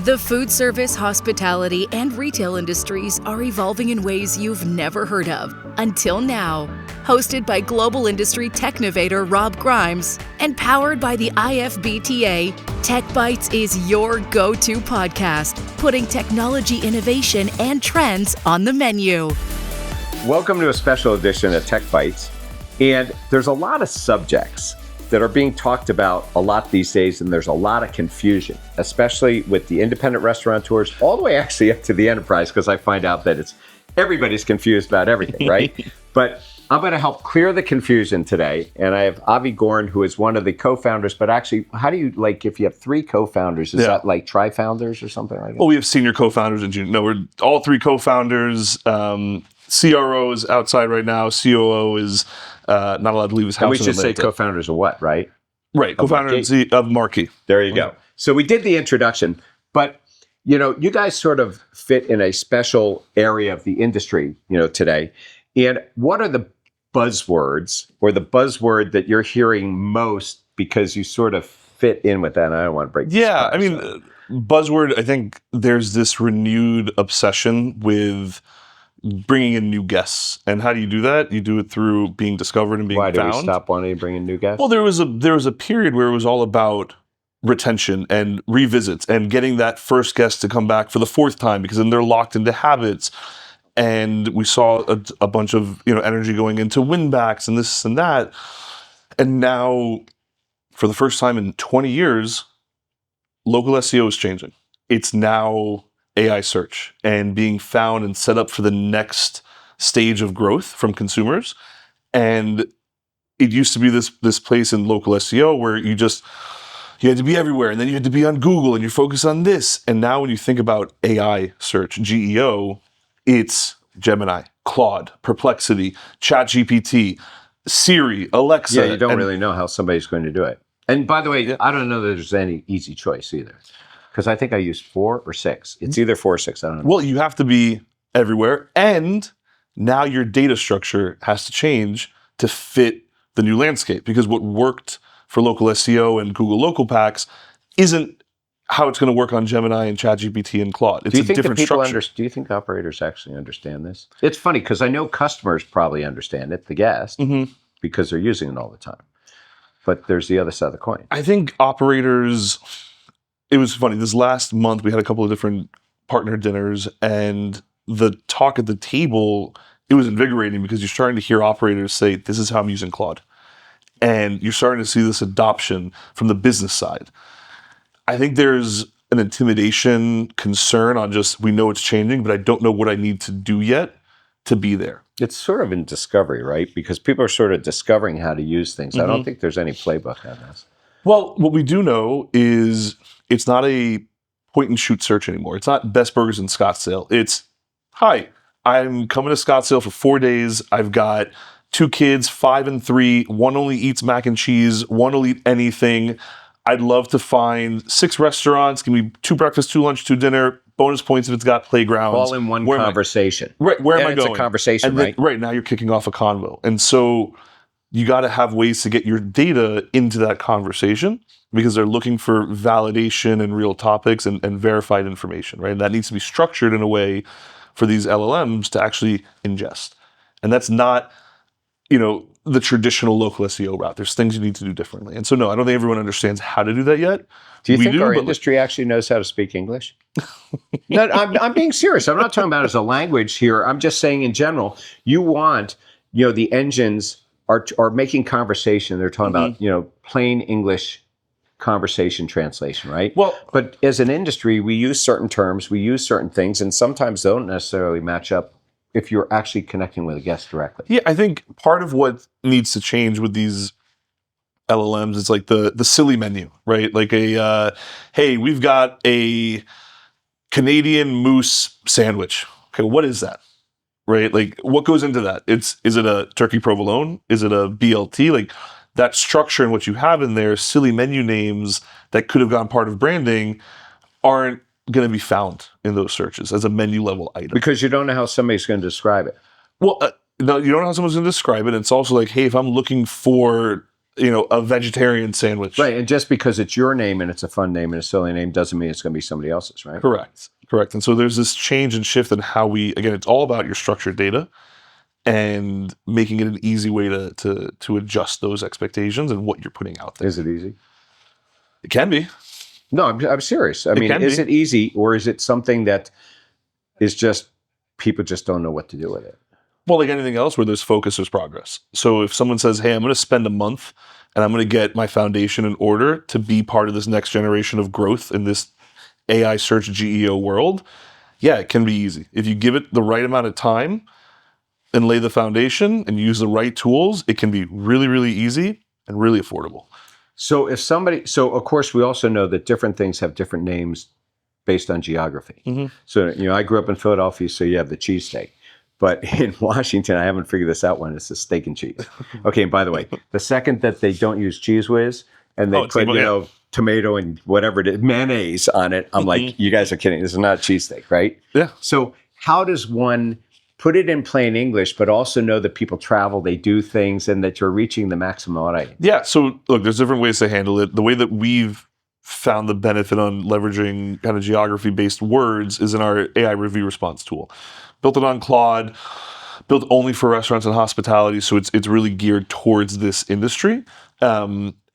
The food service, hospitality, and retail industries are evolving in ways you've never heard of until now. Hosted by global industry technovator Rob Grimes and powered by the IFBTA, TechBytes is your go-to podcast, putting technology innovation and trends on the menu. Welcome to a special edition of TechBytes. And there's a lot of subjects that are being talked about a lot these days, and there's a lot of confusion, especially with the independent restaurateurs, all the way actually up to the enterprise, because I find out that everybody's confused about everything, right? But I'm going to help clear the confusion today, and I have Avi Goren, who is one of the co-founders, but actually, how do you, if you have three co-founders, is that like tri-founders or something like that? Well, we have senior co-founders and junior. No, we're all three co-founders. CRO is outside right now. COO is not allowed to leave his house. And we should say co-founders of what, right? Right, co-founders of Marqii. There you go. So we did the introduction, but you guys sort of fit in a special area of the industry, today. And what are the buzzwords or the buzzword that you're hearing most because you sort of fit in with that? And I don't want to break. Yeah, I mean, buzzword. I think there's this renewed obsession with bringing in new guests. And how do you do that? You do it through being discovered and being found. Why do we stop wanting to bring in new guests? Well, there was a period where it was all about retention and revisits and getting that first guest to come back for the fourth time, because then they're locked into habits. And we saw a bunch of energy going into win backs and this and that. And now, for the first time in 20 years, local SEO is changing. It's now AI search and being found and set up for the next stage of growth from consumers. And it used to be this place in local SEO where you had to be everywhere, and then you had to be on Google and you're focused on this. And now when you think about AI search, GEO, it's Gemini, Claude, Perplexity, ChatGPT, Siri, Alexa. Yeah, you don't really know how somebody's going to do it. And by the way, I don't know that there's any easy choice either. Because I think I used 4 or 6. It's either 4 or 6. I don't know. Well, you have to be everywhere. And now your data structure has to change to fit the new landscape. Because what worked for local SEO and Google Local Packs isn't how it's going to work on Gemini and ChatGPT and Claude. It's a different structure. Do you think operators actually understand this? It's funny because I know customers probably understand it, the guest, because they're using it all the time. But there's the other side of the coin. I think operators... It was funny. This last month, we had a couple of different partner dinners, and the talk at the table, it was invigorating because you're starting to hear operators say, this is how I'm using Claude. And you're starting to see this adoption from the business side. I think there's an intimidation concern on just, we know it's changing, but I don't know what I need to do yet to be there. It's sort of in discovery, right? Because people are sort of discovering how to use things. I don't think there's any playbook on this. Well, what we do know is it's not a point-and-shoot search anymore. It's not best burgers in Scottsdale. It's, hi, I'm coming to Scottsdale for 4 days. I've got 2 kids, 5 and 3. One only eats mac and cheese. One will eat anything. I'd love to find 6 restaurants. Give me 2 breakfast, 2 lunch, 2 dinner. Bonus points if it's got playgrounds. All in one conversation. Where am I going? It's a conversation, and then, right, now you're kicking off a convo. And so you got to have ways to get your data into that conversation because they're looking for validation and real topics and verified information, right? And that needs to be structured in a way for these LLMs to actually ingest. And that's not, the traditional local SEO route. There's things you need to do differently. And so, no, I don't think everyone understands how to do that yet. Do you think our industry actually knows how to speak English? No, I'm being serious. I'm not talking about it as a language here. I'm just saying in general, you want, the engines are making conversation. They're talking about, plain English conversation translation, right? Well, but as an industry, we use certain terms, we use certain things, and sometimes they don't necessarily match up if you're actually connecting with a guest directly. Yeah, I think part of what needs to change with these LLMs is like the silly menu, right? Like hey, we've got a Canadian moose sandwich. Okay, what is that? Right? Like, what goes into that? Is it a turkey provolone? Is it a BLT? Like, that structure and what you have in there, silly menu names that could have gone part of branding, aren't going to be found in those searches as a menu level item. Because you don't know how somebody's going to describe it. Well, no, you don't know how someone's going to describe it. It's also like, hey, if I'm looking for a vegetarian sandwich. Right. And just because it's your name and it's a fun name and a silly name doesn't mean it's going to be somebody else's, right? Correct. And so there's this change and shift in how again, it's all about your structured data and making it an easy way to adjust those expectations and what you're putting out there. Is it easy? It can be. No, I'm serious. I mean, is it easy, or is it something that is just people just don't know what to do with it? Well, like anything else, where there's focus, there's progress. So if someone says, hey, I'm going to spend a month and I'm going to get my foundation in order to be part of this next generation of growth in this AI search GEO world, yeah, it can be easy. If you give it the right amount of time and lay the foundation and use the right tools, it can be really, really easy and really affordable. So of course, we also know that different things have different names based on geography. Mm-hmm. So, I grew up in Philadelphia, so you have the cheesesteak. But in Washington, I haven't figured this out when it's a steak and cheese. Okay, and by the way, the second that they don't use Cheese Whiz and they put, tomato and whatever it is, mayonnaise on it, I'm like, you guys are kidding. This is not a cheesesteak, right? Yeah. So how does one put it in plain English, but also know that people travel, they do things, and that you're reaching the maximum audience? Yeah, so look, there's different ways to handle it. The way that we've found the benefit on leveraging kind of geography-based words is in our AI review response tool. Built it on Claude, built only for restaurants and hospitality, so it's really geared towards this industry.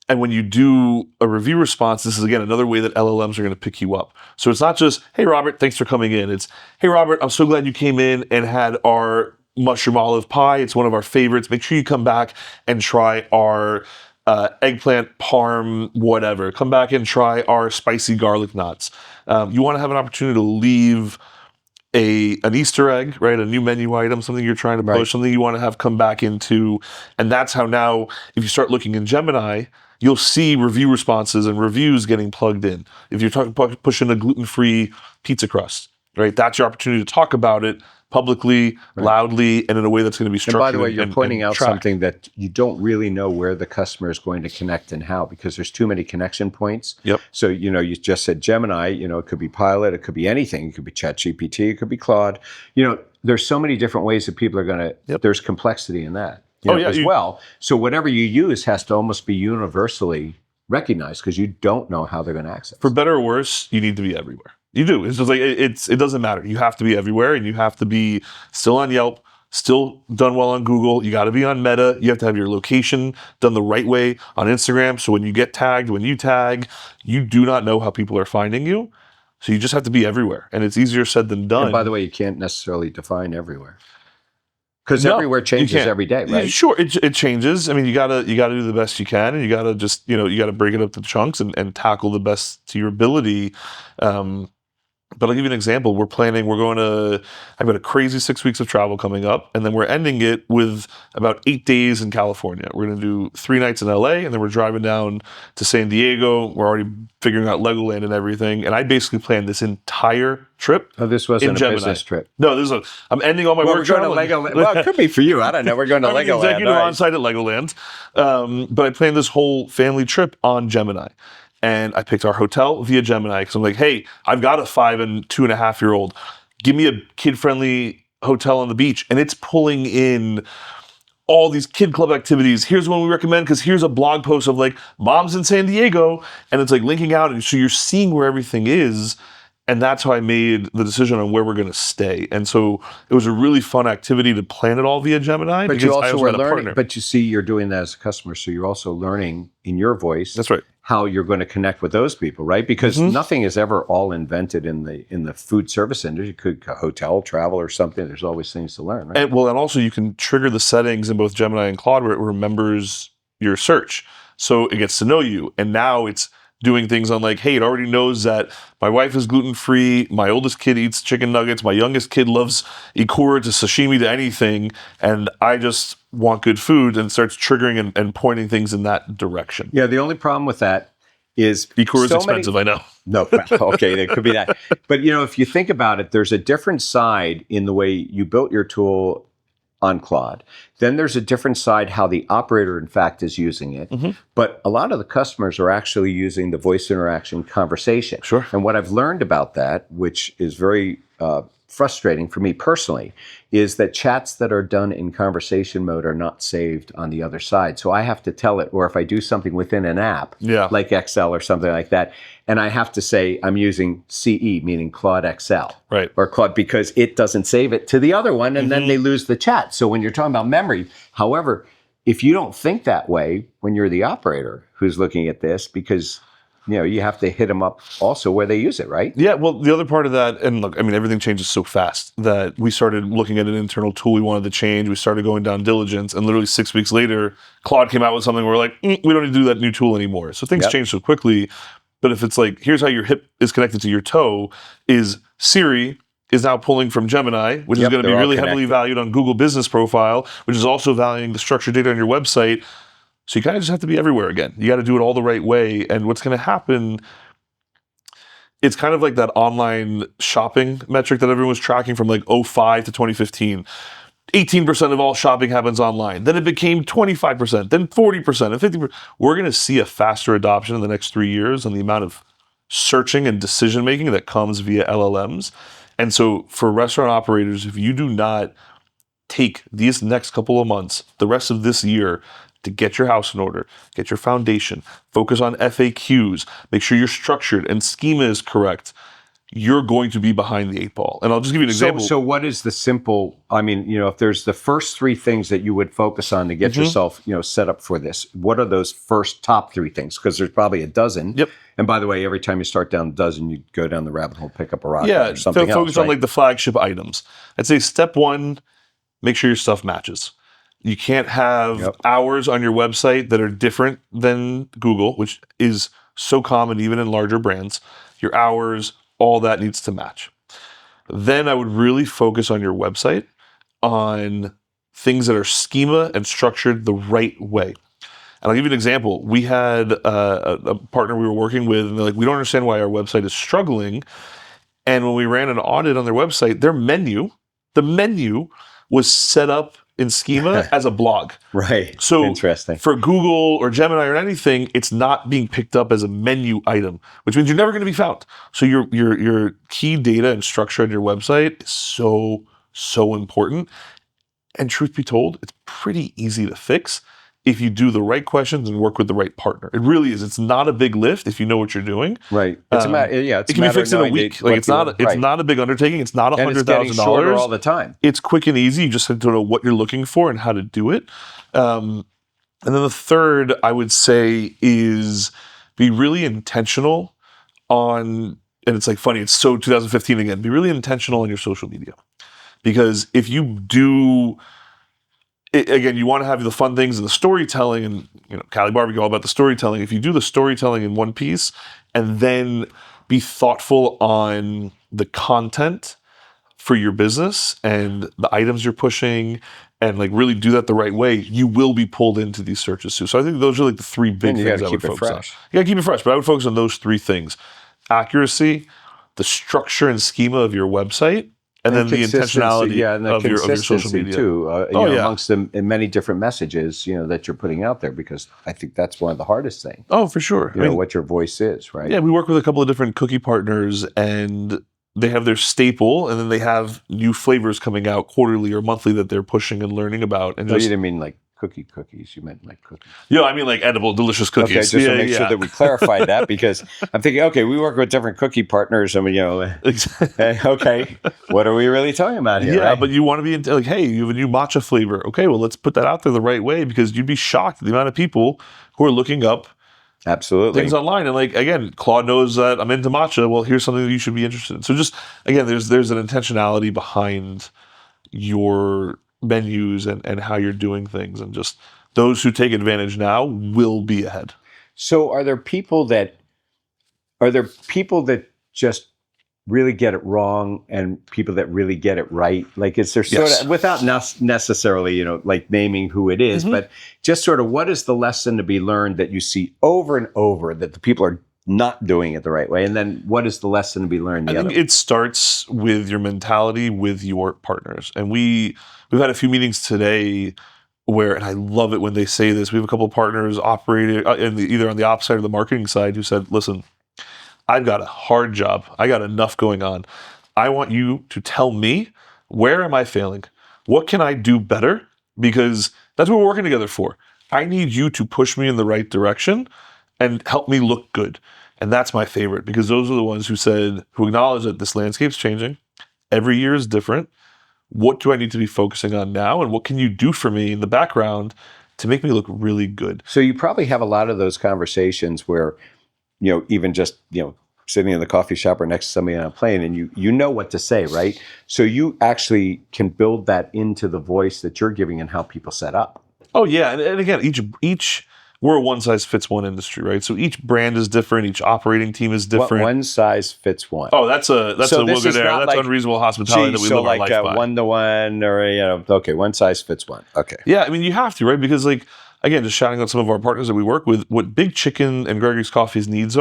And when you do a review response, this is, again, another way that LLMs are going to pick you up. So it's not just, hey, Robert, thanks for coming in. It's, hey, Robert, I'm so glad you came in and had our mushroom olive pie. It's one of our favorites. Make sure you come back and try our eggplant parm, whatever. Come back and try our spicy garlic knots. You want to have an opportunity to leave an Easter egg, right? A new menu item, something you're trying to push, something you want to have come back into. And that's how now, if you start looking in Gemini, you'll see review responses and reviews getting plugged in. If you're pushing a gluten-free pizza crust, right? That's your opportunity to talk about it publicly, loudly, and in a way that's going to be structured. And by the way, you're pointing out something that you don't really know where the customer is going to connect and how, because there's too many connection points. Yep. So, you just said Gemini, it could be Pilot, it could be anything. It could be ChatGPT, it could be Claude. There's so many different ways that people are going to, there's complexity in that as well. So whatever you use has to almost be universally recognized, because you don't know how they're going to access. For better or worse, you need to be everywhere. You do. It's just like it doesn't matter. You have to be everywhere, and you have to be still on Yelp, still done well on Google. You got to be on Meta. You have to have your location done the right way on Instagram. So when you get tagged, when you tag, you do not know how people are finding you. So you just have to be everywhere, and it's easier said than done. And by the way, you can't necessarily define everywhere, because everywhere changes every day, right? Sure, it changes. I mean, you gotta do the best you can, and you gotta just you gotta break it up to chunks and tackle the best to your ability. But I'll give you an example. I've got a crazy 6 weeks of travel coming up, and then we're ending it with about 8 days in California. We're going to do 3 nights in LA, and then we're driving down to San Diego. We're already figuring out Legoland and everything. And I basically planned this entire trip. Oh, this wasn't a business trip. No, I'm ending all my work. We're going to Legoland. Well, it could be for you. I don't know. We're going to Legoland. Executive on site at Legoland. But I planned this whole family trip on Gemini. And I picked our hotel via Gemini, because I'm like, hey, I've got a 5 and 2.5-year-old. Give me a kid-friendly hotel on the beach. And it's pulling in all these kid club activities. Here's one we recommend, because here's a blog post of like moms in San Diego. And it's like linking out. And so you're seeing where everything is. And that's how I made the decision on where we're going to stay. And so it was a really fun activity to plan it all via Gemini. But you also were learning. But you see, you're doing that as a customer. So you're also learning in your voice. That's right. How you're going to connect with those people, right? Because nothing is ever all invented in the food service industry. It could hotel, travel, or something. There's always things to learn, right? And also you can trigger the settings in both Gemini and Claude where it remembers your search. So it gets to know you. And now it's doing things on like, hey, it already knows that my wife is gluten-free, my oldest kid eats chicken nuggets, my youngest kid loves ikura to sashimi to anything, and I just want good food, and starts triggering and pointing things in that direction. Yeah, the only problem with that is ikura is expensive, I know. No, okay, there could be that. But if you think about it, there's a different side in the way you built your tool on Claude. Then there's a different side how the operator, in fact, is using it. But a lot of the customers are actually using the voice interaction conversation. Sure. And what I've learned about that, which is very frustrating for me personally is that chats that are done in conversation mode are not saved on the other side. So I have to tell it, or if I do something within an app, like Excel or something like that, and I have to say I'm using CE, meaning Claude Excel, or Claude, because it doesn't save it to the other one, and then they lose the chat. So when you're talking about memory, however, if you don't think that way when you're the operator who's looking at this, because you have to hit them up also where they use it, right? Yeah, well, the other part of that, and look, I mean, everything changes so fast that we started looking at an internal tool we wanted to change. We started going down diligence, and literally 6 weeks later, Claude came out with something where we're like, we don't need to do that new tool anymore. So things change so quickly. But if it's like, here's how your hip is connected to your toe, is Siri is now pulling from Gemini, which is going to be really heavily valued on Google Business Profile, which is also valuing the structured data on your website. So you kind of just have to be everywhere again. You got to do it all the right way. And what's going to happen, it's kind of like that online shopping metric that everyone was tracking from like 2005 to 2015. 18% of all shopping happens online. Then it became 25%, then 40%, and 50%. We're going to see a faster adoption in the next 3 years on the amount of searching and decision-making that comes via LLMs. And so for restaurant operators, if you do not take these next couple of months, the rest of this year, to get your house in order, get your foundation, focus on FAQs, make sure you're structured and schema is correct, you're going to be behind the 8 ball. And I'll just give you an example. So what is the simple, I mean, if there's the first 3 things that you would focus on to get yourself, set up for this, what are those first top 3 things? Because there's probably a dozen. Yep. And by the way, every time you start down a dozen, you go down the rabbit hole, pick up a rock or something else. Focus on like the flagship items. I'd say step 1, make sure your stuff matches. You can't have hours on your website that are different than Google, which is so common even in larger brands. Your hours, all that needs to match. Then I would really focus on your website on things that are schema and structured the right way. And I'll give you an example. We had a partner we were working with, and they're like, we don't understand why our website is struggling. And when we ran an audit on their website, the menu was set up in schema as a blog. Right. So interesting. For Google or Gemini or anything, it's not being picked up as a menu item, which means you're never going to be found. So your key data and structure on your website is so important. And truth be told, it's pretty easy to fix if you do the right questions and work with the right partner. It really is. It's not a big lift if you know what you're doing. Right. It's a matter. Yeah. It can be fixed in a week. Like it's not a big undertaking. It's not $100,000. It's getting shorter all the time. It's quick and easy. You just have to know what you're looking for and how to do it. And then the third, I would say, is be really intentional on. And it's like funny. It's so 2015 again. Be really intentional on your social media, because if you do. Again, you want to have the fun things and the storytelling, and Cali Barbecue all about the storytelling. If you do the storytelling in one piece, and then be thoughtful on the content for your business and the items you're pushing, and like really do that the right way, you will be pulled into these searches too. So I think those are like the 3 big things I would focus on. You got to keep it fresh, but I would focus on those 3 things: accuracy, the structure and schema of your website, and then the intentionality of your social media too, amongst them in many different messages, that you're putting out there, because I think that's one of the hardest things. Oh, for sure. I mean, what your voice is, right? Yeah, we work with a couple of different cookie partners, and they have their staple, and then they have new flavors coming out quarterly or monthly that they're pushing and learning about. And you didn't mean like cookies. You meant like cookies. Yeah, I mean like edible, delicious cookies. Okay, just to make sure that we clarified that, because I'm thinking, okay, we work with different cookie partners, and okay, what are we really talking about here? Yeah, right? but you want to be like, hey, you have a new matcha flavor. Okay, well, let's put that out there the right way, because you'd be shocked at the amount of people who are looking up things online. And like, again, Claude knows that I'm into matcha. Well, here's something that you should be interested in. So just, again, there's an intentionality behind your menus and how you're doing things, and just those who take advantage now will be ahead. So are there people that just really get it wrong and people that really get it right? Like, is there sort of, without necessarily, like naming who it is, but just sort of what is the lesson to be learned that you see over and over that the people are not doing it the right way? And then what is the lesson to be learned? I think it starts with your mentality with your partners. And we've had a few meetings today where, and I love it when they say this, we have a couple of partners operating either on the ops side or the marketing side who said, listen, I've got a hard job. I got enough going on. I want you to tell me, where am I failing? What can I do better? Because that's what we're working together for. I need you to push me in the right direction and help me look good. And that's my favorite, because those are the ones who acknowledge that this landscape's changing. Every year is different. What do I need to be focusing on now? And what can you do for me in the background to make me look really good? So you probably have a lot of those conversations where, even just, sitting in the coffee shop or next to somebody on a plane, and you know what to say, right? So you actually can build that into the voice that you're giving and how people set up. Oh yeah, and again, each we're a one-size-fits-one industry, right? So each brand is different, each operating team is different. One size fits one. Oh, that's a we'll go there. That's like, unreasonable hospitality that we live our life by. So like 1-to-1 or, okay, one size fits one. Okay. Yeah, I mean, you have to, right? Because like, again, just shouting out some of our partners that we work with, what Big Chicken and Gregory's Coffee's needs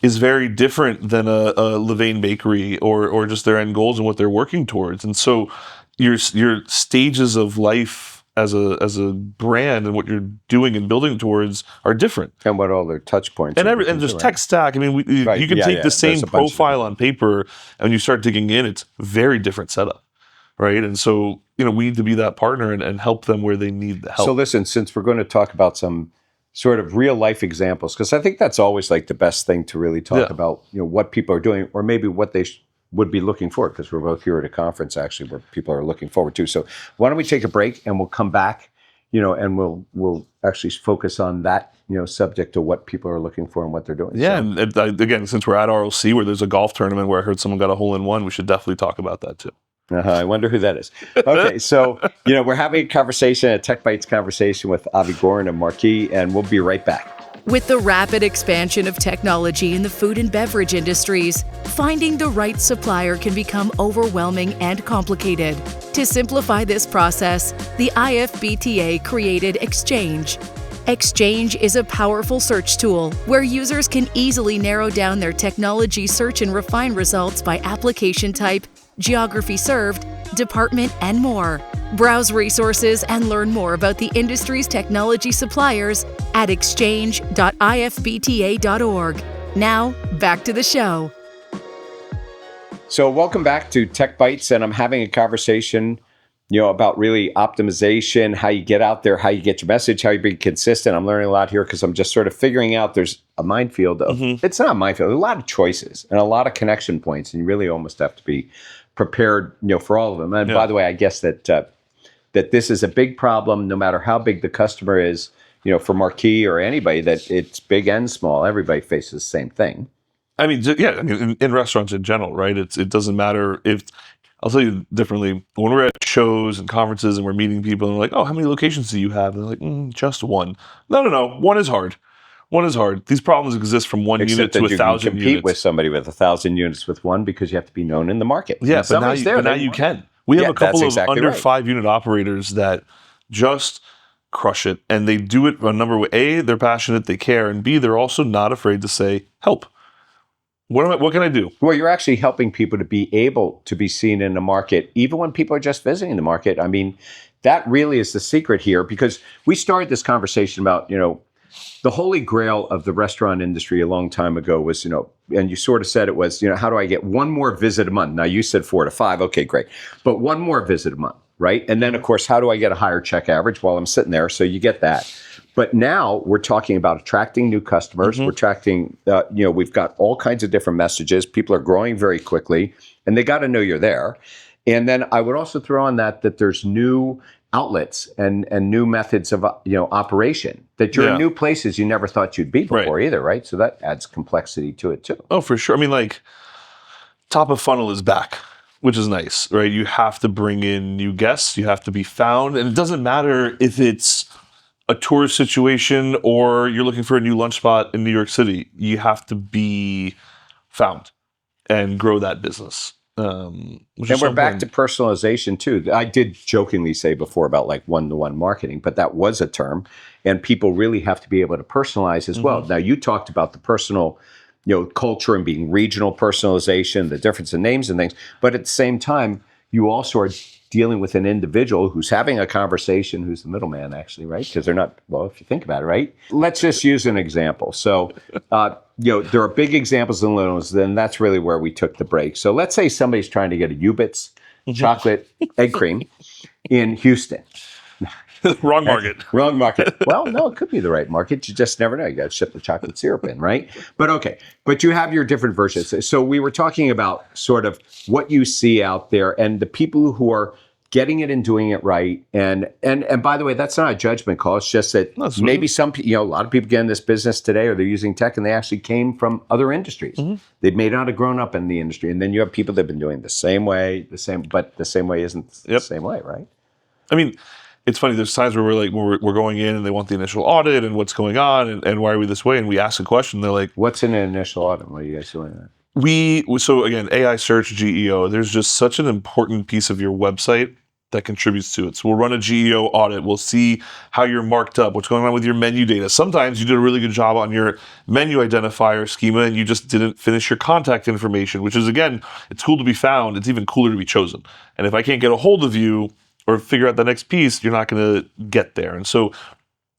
is very different than a Levain Bakery or just their end goals and what they're working towards. And so your stages of life as a brand and what you're doing and building towards are different. And what all their touch points and just tech stack. I mean, you can take the same profile on paper, and when you start digging in, it's very different setup, right? And so, we need to be that partner and help them where they need the help. So listen, since we're going to talk about some sort of real life examples, because I think that's always like the best thing to really talk about, what people are doing, or maybe what they would be looking for, because we're both here at a conference actually where people are looking forward to. So why don't we take a break and we'll come back, and we'll actually focus on that, subject to what people are looking for and what they're doing. Yeah, so. And again, since we're at RLC where there's a golf tournament where I heard someone got a hole-in-one, we should definitely talk about that too. I wonder who that is. Okay, so, we're having a conversation, a TechBytes conversation with Avi Goren and Marqii, and we'll be right back. With the rapid expansion of technology in the food and beverage industries, finding the right supplier can become overwhelming and complicated. To simplify this process, the IFBTA created Exchange. Exchange is a powerful search tool where users can easily narrow down their technology search and refine results by application type, geography served, department, and more. Browse resources and learn more about the industry's technology suppliers at exchange.ifbta.org. Now, back to the show. So welcome back to TechBytes, and I'm having a conversation, about really optimization, how you get out there, how you get your message, how you be consistent. I'm learning a lot here because I'm just sort of figuring out there's a minefield of, it's not a minefield, there's a lot of choices and a lot of connection points, and you really almost have to be prepared, for all of them. And by the way, I guess that this is a big problem, no matter how big the customer is, for Marqii or anybody, that it's big and small. Everybody faces the same thing. I mean, in restaurants in general, right? It doesn't matter if, I'll tell you differently. When we're at shows and conferences and we're meeting people and they're like, oh, how many locations do you have? And they're like, just one. No. One is hard. These problems exist from one unit to 1,000 units. You compete with somebody with 1,000 units with one because you have to be known in the market. Yeah, but now you can. We have a couple of under 5 unit operators that just crush it, and they do it on number A, they're passionate, they care, and B, they're also not afraid to say, help. What can I do? Well, you're actually helping people to be able to be seen in the market, even when people are just visiting the market. I mean, that really is the secret here, because we started this conversation about, the holy grail of the restaurant industry a long time ago was, and you sort of said it was, how do I get one more visit a month? Now you said 4 to 5. Okay, great. But one more visit a month, right? And then of course, how do I get a higher check average while I'm sitting there? So you get that. But now we're talking about attracting new customers. We're attracting, we've got all kinds of different messages. People are growing very quickly and they got to know you're there. And then I would also throw on that there's new outlets and new methods of operation, that you're in new places you never thought you'd be before either, right? So that adds complexity to it too. Oh, for sure. I mean, like, top of funnel is back, which is nice, right? You have to bring in new guests, you have to be found, and it doesn't matter if it's a tourist situation or you're looking for a new lunch spot in New York City. You have to be found and grow that business. And we're back to personalization too. I did jokingly say before about like one-to-one marketing, but that was a term, and people really have to be able to personalize as well. Now you talked about the personal, culture and being regional personalization, the difference in names and things, but at the same time, you also are dealing with an individual who's having a conversation, who's the middleman actually, right? Because they're not, well, if you think about it, right? Let's just use an example. So, there are big examples and little ones, then that's really where we took the break. So let's say somebody's trying to get a Ubits chocolate egg cream in Houston. Wrong market. Wrong market. Well, no, it could be the right market. You just never know. You got to ship the chocolate syrup in, right? But okay. But you have your different versions. So we were talking about sort of what you see out there and the people who are getting it and doing it right. And by the way, that's not a judgment call. It's just that maybe some people, a lot of people get in this business today, or they're using tech, and they actually came from other industries. They may not have grown up in the industry. And then you have people that have been doing the same way, but the same way isn't the same way, right? I mean, it's funny. There's times where we're going in and they want the initial audit and what's going on and why are we this way? And we ask a question. They're like, "What's in an initial audit? What are you guys doing?" So again, AI search, GEO. There's just such an important piece of your website that contributes to it. So we'll run a GEO audit. We'll see how you're marked up, what's going on with your menu data. Sometimes you did a really good job on your menu identifier schema and you just didn't finish your contact information, which is, again, it's cool to be found. It's even cooler to be chosen. And if I can't get a hold of you or figure out the next piece, you're not going to get there. And so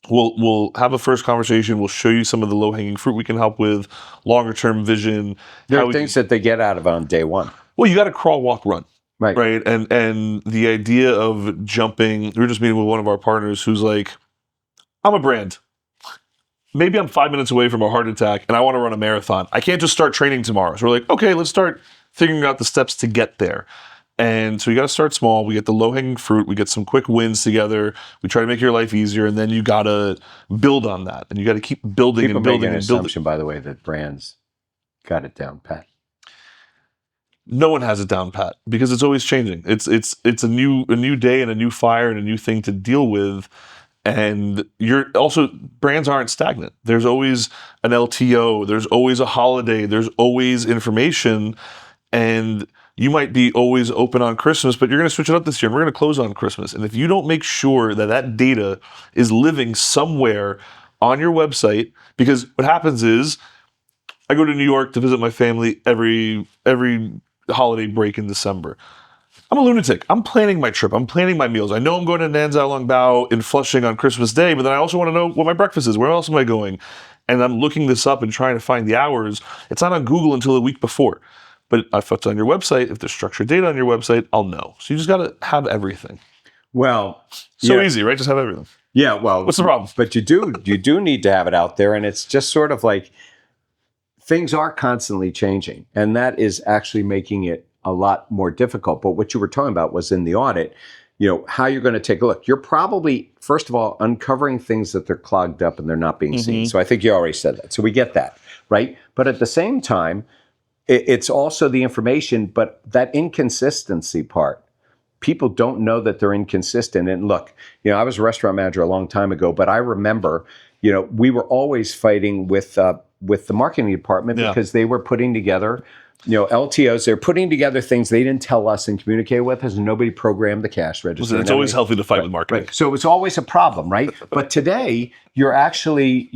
we'll have a first conversation. We'll show you some of the low-hanging fruit we can help with, longer-term vision. There are things that they get out of on day one. Well, you got to crawl, walk, run. Right. And the idea of jumping, we were just meeting with one of our partners who's like, I'm a brand. Maybe I'm 5 minutes away from a heart attack and I want to run a marathon. I can't just start training tomorrow. So we're like, okay, let's start figuring out the steps to get there. And so you got to start small. We get the low-hanging fruit. We get some quick wins together. We try to make your life easier, and then you got to build on that. And you got to keep building People and building make an and building. assumption, by the way, that brands got it down pat. No one has it down pat because it's always changing. It's a new day and a new fire and a new thing to deal with. And brands aren't stagnant. There's always an LTO. There's always a holiday. There's always information. And you might be always open on Christmas, but you're going to switch it up this year and we're going to close on Christmas. And if you don't make sure that that data is living somewhere on your website, because what happens is I go to New York to visit my family every holiday break in December. I'm a lunatic. I'm planning my trip. I'm planning my meals. I know I'm going to Nanzai Long Bao in Flushing on Christmas Day, but then I also want to know what my breakfast is. Where else am I going? And I'm looking this up and trying to find the hours. It's not on Google until a week before. But if it's on your website, if there's structured data on your website, I'll know. So you just got to have everything. Well, easy, right? Just have everything. Yeah, well, what's the problem? But you do need to have it out there, and it's just sort of like things are constantly changing, and that is actually making it a lot more difficult. But what you were talking about was in the audit, how you're going to take a look. You're probably, first of all, uncovering things that they're clogged up and they're not being seen. So I think you already said that. So we get that, right? But at the same time, it's also the information, but that inconsistency part, people don't know that they're inconsistent. And look, I was a restaurant manager a long time ago, but I remember, we were always fighting with the marketing department because they were putting together, LTOs. They're putting together things they didn't tell us and communicate with us, and nobody programmed the cash register. Listen, it's always healthy to fight with marketing. Right. So it's always a problem, right? But today, you're actually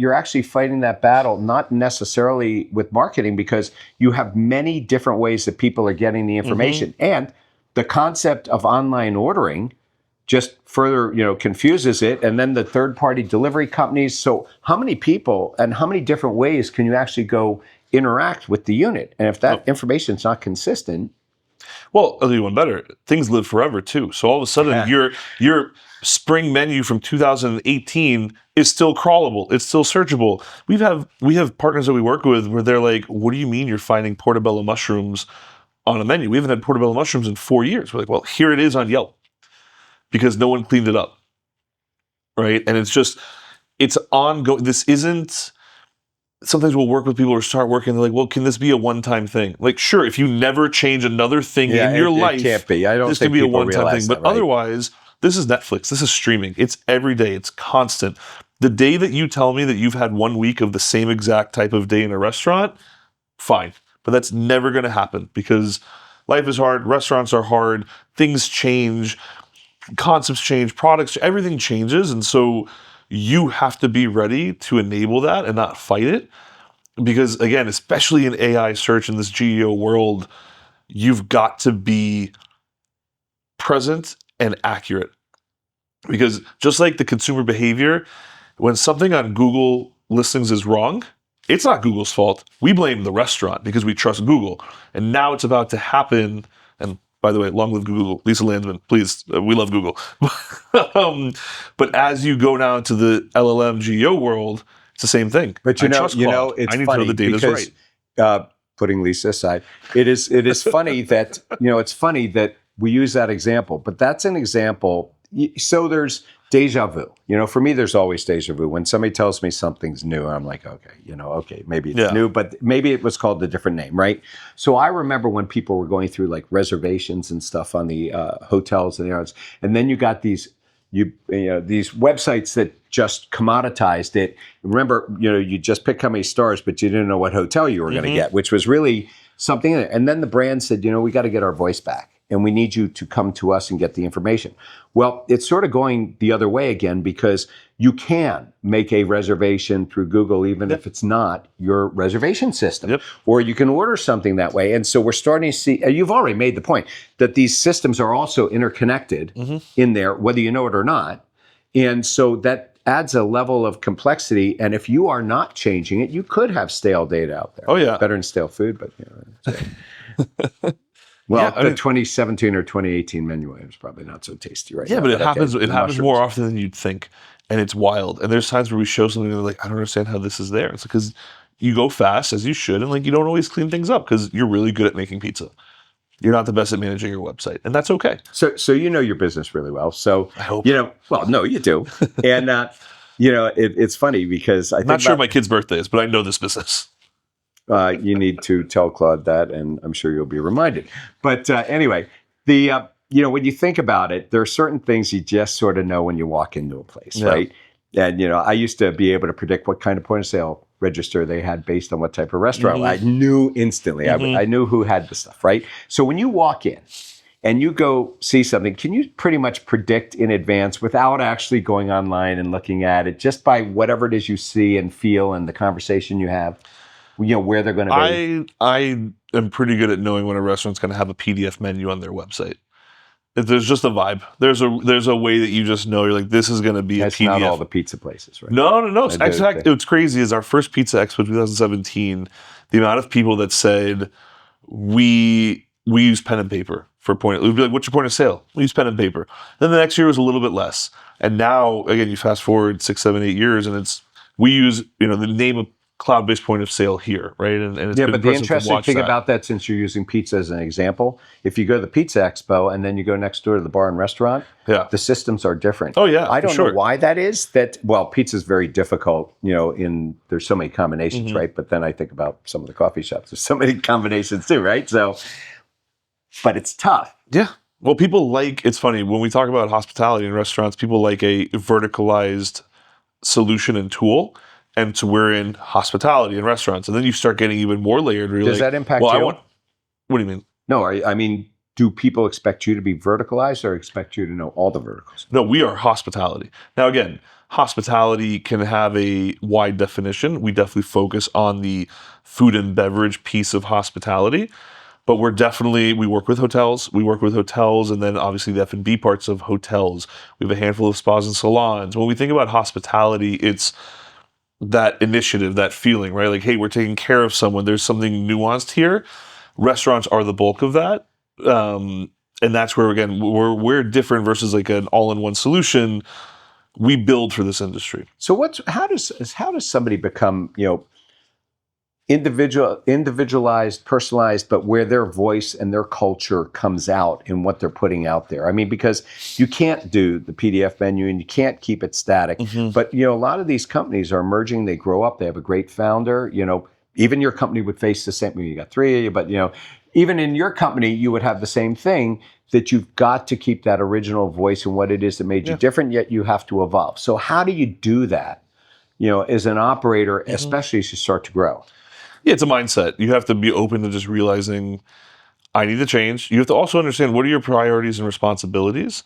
fighting that battle, not necessarily with marketing, because you have many different ways that people are getting the information. And the concept of online ordering just further, confuses it. And then the third-party delivery companies. So how many people and how many different ways can you actually go interact with the unit? And if that information is not consistent. Well, I'll do you one better. Things live forever too. So all of a sudden your spring menu from 2018 is still crawlable. It's still searchable. We have partners that we work with where they're like, what do you mean you're finding portobello mushrooms on a menu? We haven't had portobello mushrooms in 4 years. We're like, well, here it is on Yelp because no one cleaned it up. Right. And it's ongoing. This isn't. Sometimes we'll work with people or start working. They're like, well, can this be a one-time thing? Like, sure, if you never change another thing in your life, it can't be. I don't this think can be a people one-time realize thing. But that, right? otherwise, this is Netflix. This is streaming. It's every day. It's constant. The day that you tell me that you've had 1 week of the same exact type of day in a restaurant, fine. But that's never going to happen because life is hard. Restaurants are hard. Things change. Concepts change. Products, everything changes. And so you have to be ready to enable that and not fight it. Because again, especially in AI search in this GEO world, you've got to be present and accurate. Because just like the consumer behavior, when something on Google listings is wrong, it's not Google's fault. We blame the restaurant because we trust Google. And now it's about to happen. And by the way, long live Google. Lisa Landsman, please. We love Google. But as you go now to the LLM GEO world, it's the same thing. But I trust Claude. it's I need funny to know the data's because, right. putting Lisa aside, it is funny that, it's funny that we use that example, but that's an example. So there's deja vu. For me, there's always deja vu. When somebody tells me something's new, I'm like, okay, maybe it's new, but maybe it was called a different name, right? So I remember when people were going through like reservations and stuff on the hotels and the airlines, and then you got these websites that just commoditized it. Remember, you just pick how many stars, but you didn't know what hotel you were going to get, which was really something. And then the brand said, we got to get our voice back. And we need you to come to us and get the information. Well, it's sort of going the other way again, because you can make a reservation through Google, even if it's not your reservation system, or you can order something that way. And so we're starting to see, you've already made the point, that these systems are also interconnected in there, whether you know it or not. And so that adds a level of complexity. And if you are not changing it, you could have stale data out there. Oh, yeah. Better than stale food, but Well, the 2017 or 2018 menu item is probably not so tasty right now. Yeah, but it happens. Okay, It happens mushrooms. more often than you'd think, and it's wild. And there's times where we show something and they're like, I don't understand how this is there. It's because you go fast as you should, and like you don't always clean things up because you're really good at making pizza. You're not the best at managing your website, and that's okay. So you know your business really well. So I hope. Well, no, you do, and it's funny because I'm not sure my kid's birthday is, but I know this business. You need to tell Claude that, and I'm sure you'll be reminded. But anyway, when you think about it, there are certain things you just sort of know when you walk into a place, right? And I used to be able to predict what kind of point of sale register they had based on what type of restaurant. I knew instantly. I knew who had the stuff, right? So when you walk in and you go see something, can you pretty much predict in advance without actually going online and looking at it, just by whatever it is you see and feel and the conversation you have? Where they're going to be. I am pretty good at knowing when a restaurant's going to have a PDF menu on their website. There's just a vibe. There's a way that you just know. You're like, this is going to be That's a PDF. Not all the pizza places, right? No. In fact, what's crazy is our first Pizza Expo 2017. The amount of people that said we use pen and paper for point. It would be like, what's your point of sale? We use pen and paper. Then the next year was a little bit less, and now again, you fast forward 6, 7, 8 years, and we use the name of cloud-based point of sale here, right? And it's been but the interesting thing that. about that, since you're using pizza as an example, if you go to the Pizza Expo and then you go next door to the bar and restaurant, the systems are different. Oh yeah, I don't know why that is. Pizza is very difficult. There's so many combinations, right? But then I think about some of the coffee shops. There's so many combinations too, right? So, but it's tough. Yeah. Well, it's funny when we talk about hospitality in restaurants. People like a verticalized solution and tool. And so we're in hospitality and restaurants, and then you start getting even more layered. Does that impact you? What do you mean? No, I mean, do people expect you to be verticalized or expect you to know all the verticals? No, we are hospitality. Now, again, hospitality can have a wide definition. We definitely focus on the food and beverage piece of hospitality, but we work with hotels. We work with hotels, and then obviously the F&B parts of hotels. We have a handful of spas and salons. When we think about hospitality, it's that initiative, that feeling, right? Like, hey, we're taking care of someone. There's something nuanced here. Restaurants are the bulk of that. And that's where, again, we're different versus like an all-in-one solution. We build for this industry. So how does somebody become, individualized, personalized, but where their voice and their culture comes out in what they're putting out there? I mean, because you can't do the PDF menu and you can't keep it static. But, a lot of these companies are emerging. They grow up. They have a great founder. Even your company would face the same. You got 3 of you, but, even in your company, you would have the same thing, that you've got to keep that original voice and what it is that made you different, yet you have to evolve. So how do you do that, as an operator, especially as you start to grow? Yeah, it's a mindset. You have to be open to just realizing, I need to change. You have to also understand, what are your priorities and responsibilities?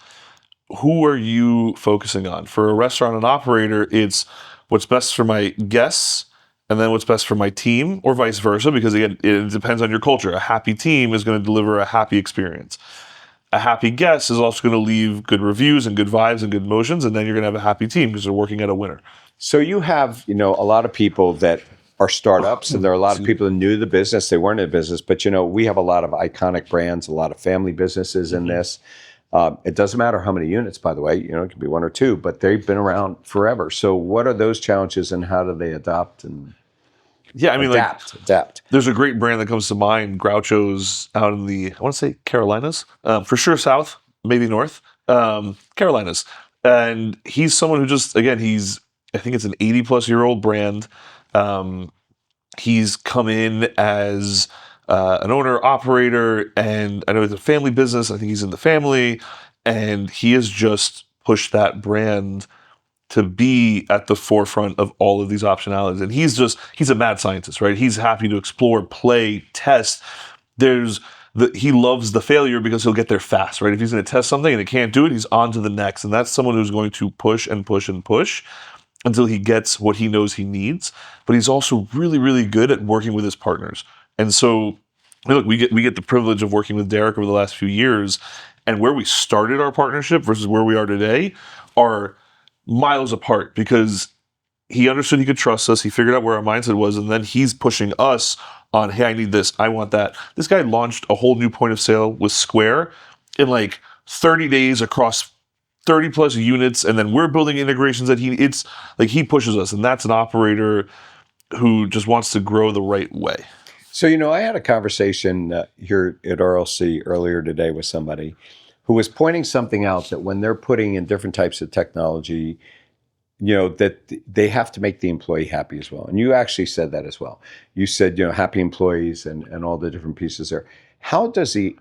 Who are you focusing on? For a restaurant and operator, it's what's best for my guests and then what's best for my team, or vice versa, because again, it depends on your culture. A happy team is going to deliver a happy experience. a happy guest is also going to leave good reviews and good vibes and good emotions, and then you're going to have a happy team because they're working at a winner. So you have, a lot of people that are startups, and there are a lot of people who are new to the business. They weren't in the business, but we have a lot of iconic brands, a lot of family businesses in this. It doesn't matter how many units, by the way, it can be one or two, but they've been around forever. So what are those challenges, and how do they adopt and adapt? There's a great brand that comes to mind, Groucho's, out in the, I want to say Carolinas, for sure South, maybe North, Carolinas. And he's someone who just, again, I think it's an 80-plus-year-old brand. He's come in as an owner, operator, and I know it's a family business. I think he's in the family, and he has just pushed that brand to be at the forefront of all of these optionalities. And he's a mad scientist, right? He's happy to explore, play, test. He loves the failure because he'll get there fast, right? If he's going to test something and it can't do it, he's on to the next. And that's someone who's going to push and push and push until he gets what he knows he needs. But he's also really, really good at working with his partners. And so, look, we get the privilege of working with Derek over the last few years, and where we started our partnership versus where we are today are miles apart, because he understood he could trust us. He figured out where our mindset was, and then he's pushing us on, hey, I need this, I want that. This guy launched a whole new point of sale with Square in like 30 days across 30 plus units, and then we're building integrations that he pushes us, and that's an operator who just wants to grow the right way. So, I had a conversation here at RLC earlier today with somebody who was pointing something out, that when they're putting in different types of technology, that they have to make the employee happy as well. And you actually said that as well. You said, happy employees and all the different pieces there. How does the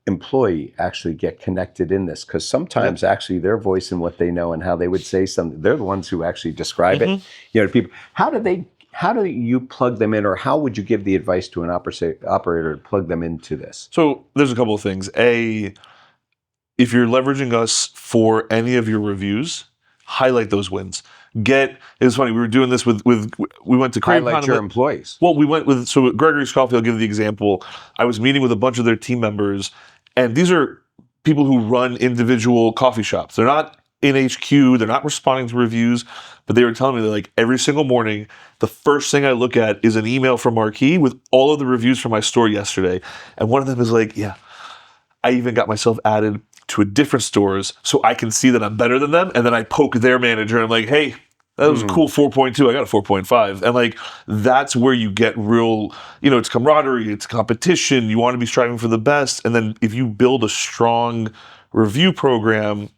employee actually get connected in this? Because sometimes actually their voice and what they know and how they would say something, they're the ones who actually describe it, to people. How do you plug them in, or how would you give the advice to an operator to plug them into this? So there's a couple of things. If you're leveraging us for any of your reviews, highlight those wins. It was funny, we were doing this with we went to Crave. Highlight your employees. Well, we went with, so Gregory's Coffee, I'll give the example. I was meeting with a bunch of their team members, and these are people who run individual coffee shops. They're not in HQ, they're not responding to reviews, but they were telling me that like every single morning, the first thing I look at is an email from Marqii with all of the reviews from my store yesterday. And one of them is like, yeah, I even got myself added to a different stores so I can see that I'm better than them. And then I poke their manager and I'm like, hey, that was a cool 4.2. I got a 4.5. And like, that's where you get real, it's camaraderie, it's competition. You want to be striving for the best. And then if you build a strong review program,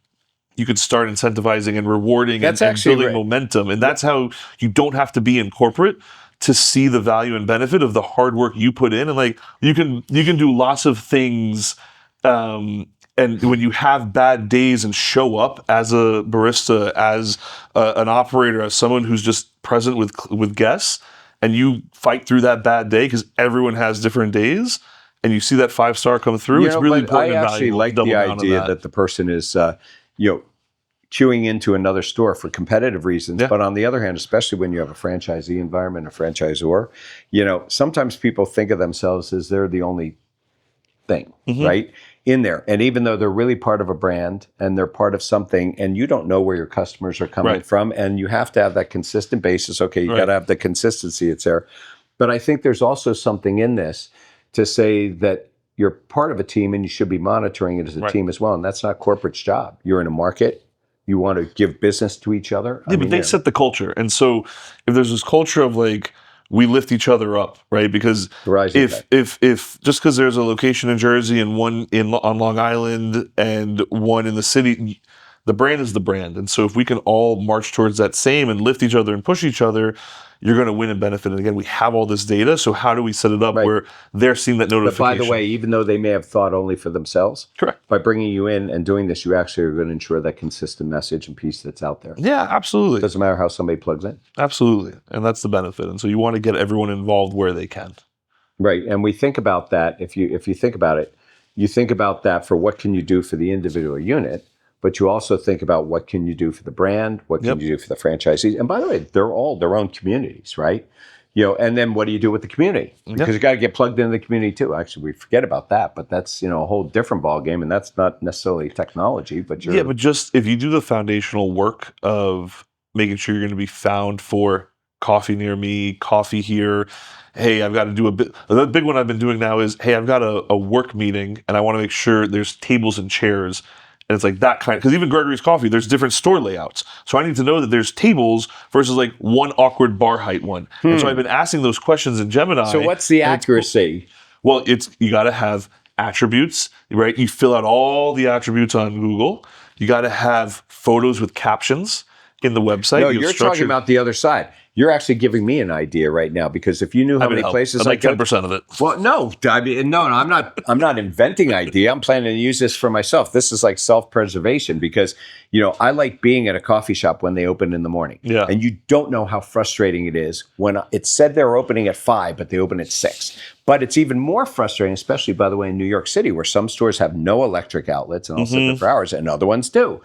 you could start incentivizing and rewarding and building momentum. And that's how you don't have to be in corporate to see the value and benefit of the hard work you put in. And like, you can do lots of things. And when you have bad days and show up as a barista, as an operator, as someone who's just present with guests, and you fight through that bad day because everyone has different days, and you see that 5-star come through, it's really important and valuable. I actually like the idea that the person is, queuing into another store for competitive reasons. Yeah. But on the other hand, especially when you have a franchisee environment, a franchisor, sometimes people think of themselves as they're the only thing, right? In there. And even though they're really part of a brand and they're part of something, and you don't know where your customers are coming from, and you have to have that consistent basis. Okay, you got to have the consistency, it's there. But I think there's also something in this to say that you're part of a team and you should be monitoring it as a team as well. And that's not corporate's job. You're in a market. You want to give business to each other. Yeah, but they set the culture. And so if there's this culture of like, we lift each other up, right? Because if just because there's a location in Jersey and one on Long Island and one in the city, the brand is the brand. And so if we can all march towards that same and lift each other and push each other, you're going to win and benefit. And again, we have all this data. So how do we set it up where they're seeing that notification? But by the way, even though they may have thought only for themselves, correct, by bringing you in and doing this, you actually are going to ensure that consistent message and piece that's out there. Yeah, absolutely. It doesn't matter how somebody plugs in. Absolutely. And that's the benefit. And so you want to get everyone involved where they can. Right. And we think about that. If you think about it, you think about that for what can you do for the individual unit, but you also think about what can you do for the brand, what can you do for the franchisees. And by the way, they're all their own communities, right? And then what do you do with the community? Because you got to get plugged into the community too. Actually, we forget about that, but that's, a whole different ballgame, and that's not necessarily technology, but but just if you do the foundational work of making sure you're going to be found for coffee near me, coffee here. Hey, I've got to do the big one I've been doing now is, hey, I've got a work meeting and I want to make sure there's tables and chairs. And it's like that kind of, because even Gregory's Coffee, there's different store layouts. So I need to know that there's tables versus like one awkward bar height one. And so I've been asking those questions in Gemini. So what's the accuracy? Well, you got to have attributes, right? You fill out all the attributes on Google. You got to have photos with captions in the website. No, you're talking about the other side. You're actually giving me an idea right now, because if you knew how many places, I'd like 10% of it. Well, no, I'm not inventing idea. I'm planning to use this for myself. This is like self-preservation, because I like being at a coffee shop when they open in the morning. Yeah. And you don't know how frustrating it is when it said they're opening at 5, but they open at 6. But it's even more frustrating, especially, by the way, in New York City, where some stores have no electric outlets and I'll sit there for hours, and other ones do.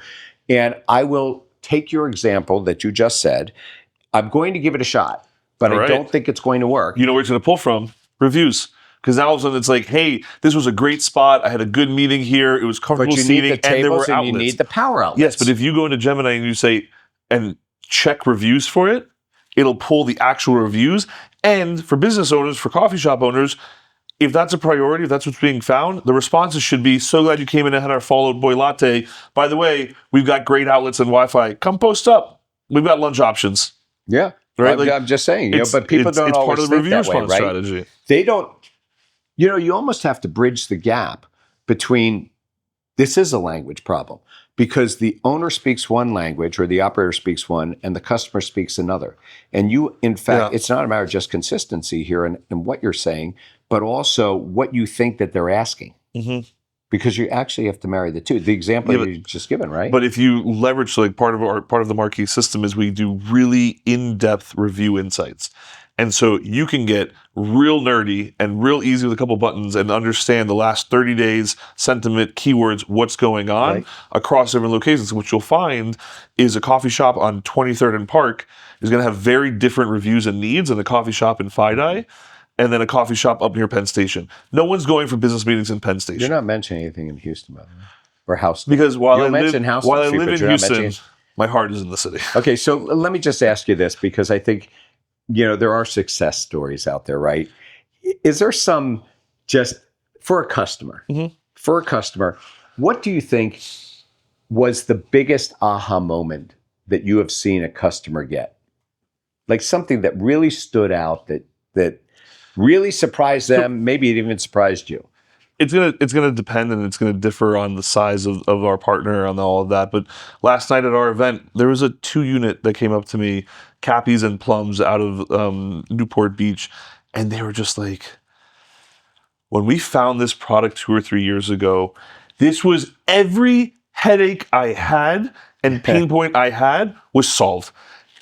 And I will take your example that you just said. I'm going to give it a shot, but I don't think it's going to work. You know where it's going to pull from? Reviews. Because now all of a sudden it's like, hey, this was a great spot. I had a good meeting here. It was comfortable seating, and there were outlets. You need the power outlets. Yes, but if you go into Gemini and you say, and check reviews for it, it'll pull the actual reviews. And for business owners, for coffee shop owners, if that's a priority, if that's what's being found, the responses should be, so glad you came in and had our followed boy latte. By the way, we've got great outlets and Wi-Fi. Come post up. We've got lunch options. Yeah, right. I'm just saying, but people don't always think that way, right? Strategy. They don't. You almost have to bridge the gap between. This is a language problem, because the owner speaks one language or the operator speaks one, and the customer speaks another. And in fact, it's not a matter of just consistency here in what you're saying, but also what you think that they're asking. Mm-hmm. Because you actually have to marry the two. The example you just given, right? But if you leverage, so like part of the Marqii system is we do really in-depth review insights. And so you can get real nerdy and real easy with a couple buttons and understand the last 30 days, sentiment, keywords, what's going on across different locations. What you'll find is a coffee shop on 23rd and Park is going to have very different reviews and needs than a coffee shop in FiDi. And then a coffee shop up near Penn Station. No one's going for business meetings in Penn Station. You're not mentioning anything in Houston, by the way, or Houston. Because while I live in Houston, my heart is in the city. Okay, so let me just ask you this, because I think, there are success stories out there, right? Is there some, just for a customer, what do you think was the biggest aha moment that you have seen a customer get? Like something that really stood out, that really surprised them, maybe it even surprised you. It's gonna depend, and it's gonna differ on the size of our partner, on all of that. But last night at our event, there was a 2-unit that came up to me, Cappies and Plums out of Newport Beach, and they were just like, when we found this product 2 or 3 years ago, this was every headache I had and pain point I had was solved.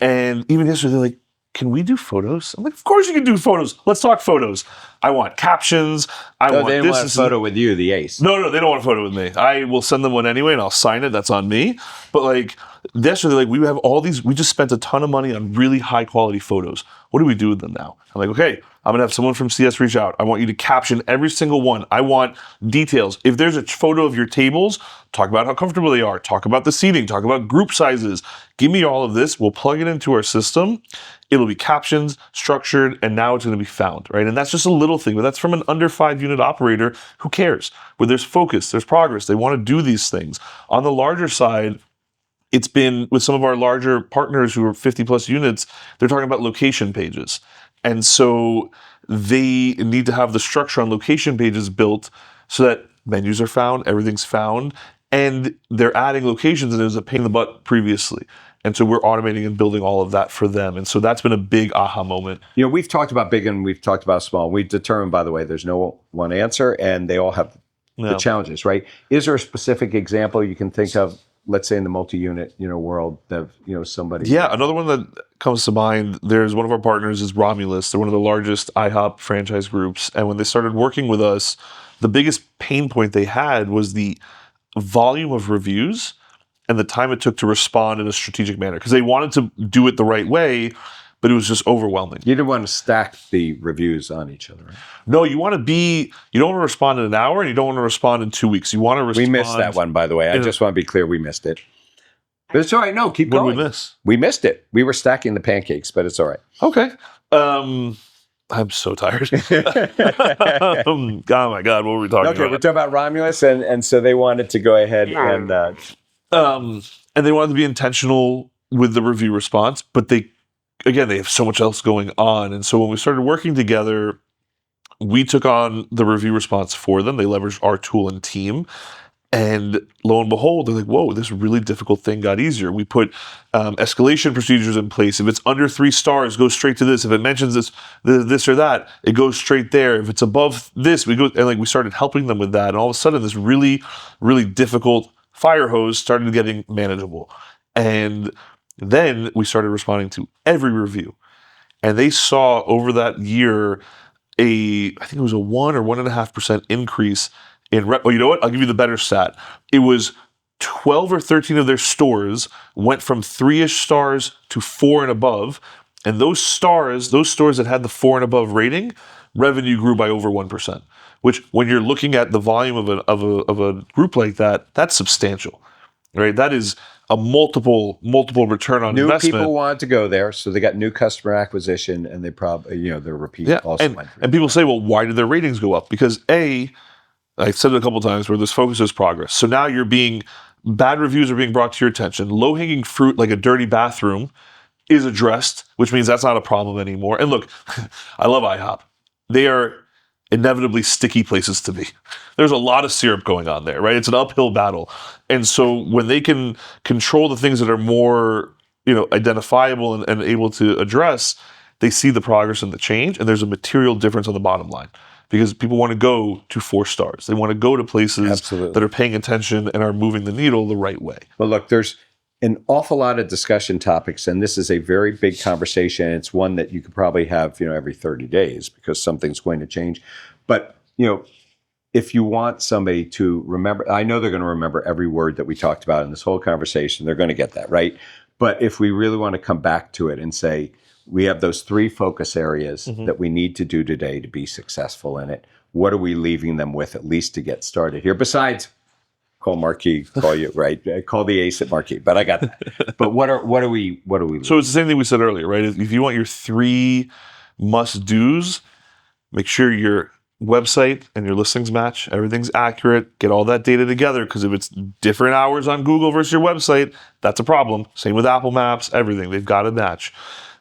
And even yesterday, they're like, can we do photos? I'm like, of course you can do photos. Let's talk photos. I want captions. They didn't want a photo with you, the ace. No, they don't want a photo with me. I will send them one anyway, and I'll sign it. That's on me. But like, yesterday, we have all these. We just spent a ton of money on really high quality photos. What do we do with them now? I'm like, okay, I'm gonna have someone from CS reach out. I want you to caption every single one. I want details. If there's a photo of your tables, talk about how comfortable they are. Talk about the seating. Talk about group sizes. Give me all of this. We'll plug it into our system. It'll be captioned, structured, and now it's going to be found, right? And that's just a little thing, but that's from an under 5-unit operator who cares. Where there's focus, there's progress. They want to do these things. On the larger side, it's been with some of our larger partners who are 50 plus units, they're talking about location pages. And so they need to have the structure on location pages built so that menus are found, everything's found, and they're adding locations, and it was a pain in the butt previously. And so we're automating and building all of that for them. And so that's been a big aha moment. We've talked about big and we've talked about small. We've determined, by the way, there's no one answer, and they all have the challenges, right? Is there a specific example you can think of, let's say in the multi-unit, world, that, somebody? Yeah, another one that comes to mind, there's one of our partners is Romulus. They're one of the largest IHOP franchise groups. And when they started working with us, the biggest pain point they had was the volume of reviews and the time it took to respond in a strategic manner, because they wanted to do it the right way, but it was just overwhelming. You didn't want to stack the reviews on each other, right? No, you don't want to respond in an hour, and you don't want to respond in 2 weeks. You want to respond. We missed that one, by the way. I just want to be clear, we missed it. But it's all right. No, keep going. What did we miss? We missed it. We were stacking the pancakes, but it's all right. Okay. I'm so tired. Oh my God, what were we talking about? Okay, we're talking about Romulus, and so they wanted to go ahead and they wanted to be intentional with the review response, but they have so much else going on. And so when we started working together, we took on the review response for them. They leveraged our tool and team. And lo and behold, they're like, whoa, this really difficult thing got easier. We put escalation procedures in place. If it's under 3 stars, go straight to this. If it mentions this or that, it goes straight there. If it's above this, we go, and we started helping them with that. And all of a sudden, this really, really difficult fire hose started getting manageable. And then we started responding to every review. And they saw over that year I think it was a 1 or 1.5% increase in you know what? I'll give you the better stat. It was 12 or 13 of their stores went from 3-ish stars to 4 and above. And those stores that had the 4 and above rating, revenue grew by over 1%, which when you're looking at the volume of a group like that, that's substantial, right? That is a multiple return on investment. New people wanted to go there, so they got new customer acquisition, and they probably, their repeat also went. And people say, well, why did their ratings go up? Because I've said it a couple of times where this focus is progress. So now bad reviews are being brought to your attention. Low-hanging fruit, like a dirty bathroom, is addressed, which means that's not a problem anymore. And look, I love IHOP. They are inevitably sticky places to be. There's a lot of syrup going on there, right? It's an uphill battle. And so when they can control the things that are more, identifiable and able to address, they see the progress and the change, and there's a material difference on the bottom line. Because people want to go to 4 stars. They want to go to places that are paying attention and are moving the needle the right way. Well, look, there's an awful lot of discussion topics, and this is a very big conversation. It's one that you could probably have, every 30 days because something's going to change. But, if you want somebody to remember, I know they're going to remember every word that we talked about in this whole conversation. They're going to get that, right? But if we really want to come back to it and say, we have those 3 focus areas that we need to do today to be successful in it. What are we leaving them with, at least to get started here? Besides, call Marqii, call you, right? Call the ace at Marqii, but I got that. But what are we leaving? So it's the same thing we said earlier, right? If you want your 3 must-dos, make sure your website and your listings match. Everything's accurate. Get all that data together, because if it's different hours on Google versus your website, that's a problem. Same with Apple Maps, everything. They've got to match.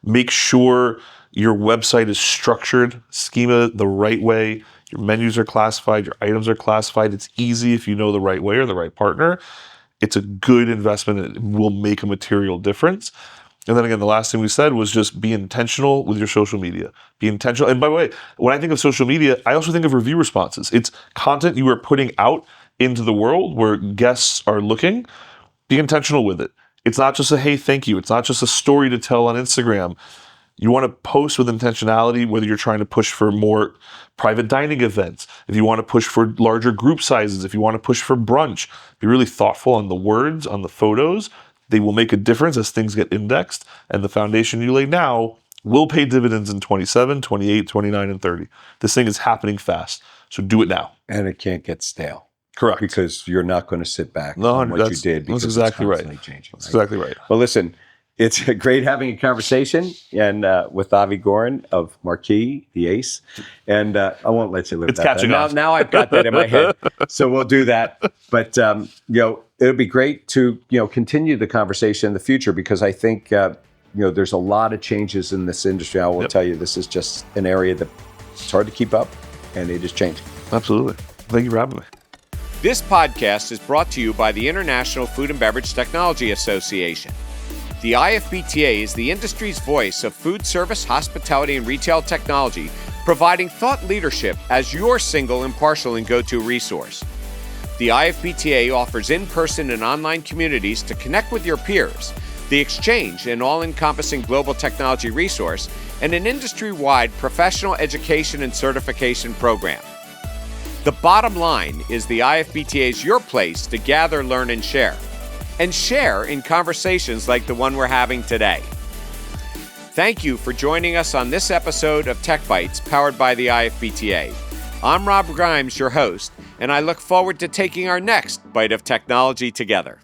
Make sure your website is structured, schema the right way. Your menus are classified, your items are classified. It's easy if you know the right way or the right partner. It's a good investment. It will make a material difference. And then again, the last thing we said was just be intentional with your social media. Be intentional. And by the way, when I think of social media, I also think of review responses. It's content you are putting out into the world where guests are looking. Be intentional with it. It's not just a, hey, thank you. It's not just a story to tell on Instagram. You want to post with intentionality, whether you're trying to push for more private dining events, if you want to push for larger group sizes, if you want to push for brunch. Be really thoughtful on the words, on the photos. They will make a difference as things get indexed, and the foundation you lay now will pay dividends in 27, 28, 29, and 30. This thing is happening fast, so do it now. And it can't get stale. Correct. Because you're not going to sit back on what you did, because that's exactly it's constantly right. changing. That's exactly right. Well, listen, it's great having a conversation and with Avi Goren of Marqii, the ace. And I won't let you live it's that. Catching on. Now I've got that in my head, so we'll do that. But it'll be great to continue the conversation in the future, because I think there's a lot of changes in this industry. I will tell you, this is just an area that it's hard to keep up, and it is changing. Absolutely. Thank you for having me. This podcast is brought to you by the International Food and Beverage Technology Association. The IFBTA is the industry's voice of food service, hospitality, and retail technology, providing thought leadership as your single, impartial, and go-to resource. The IFBTA offers in-person and online communities to connect with your peers, the exchange, an all-encompassing global technology resource, and an industry-wide professional education and certification program. The bottom line is the IFBTA is your place to gather, learn, and share in conversations like the one we're having today. Thank you for joining us on this episode of TechBytes, powered by the IFBTA. I'm Rob Grimes, your host, and I look forward to taking our next bite of technology together.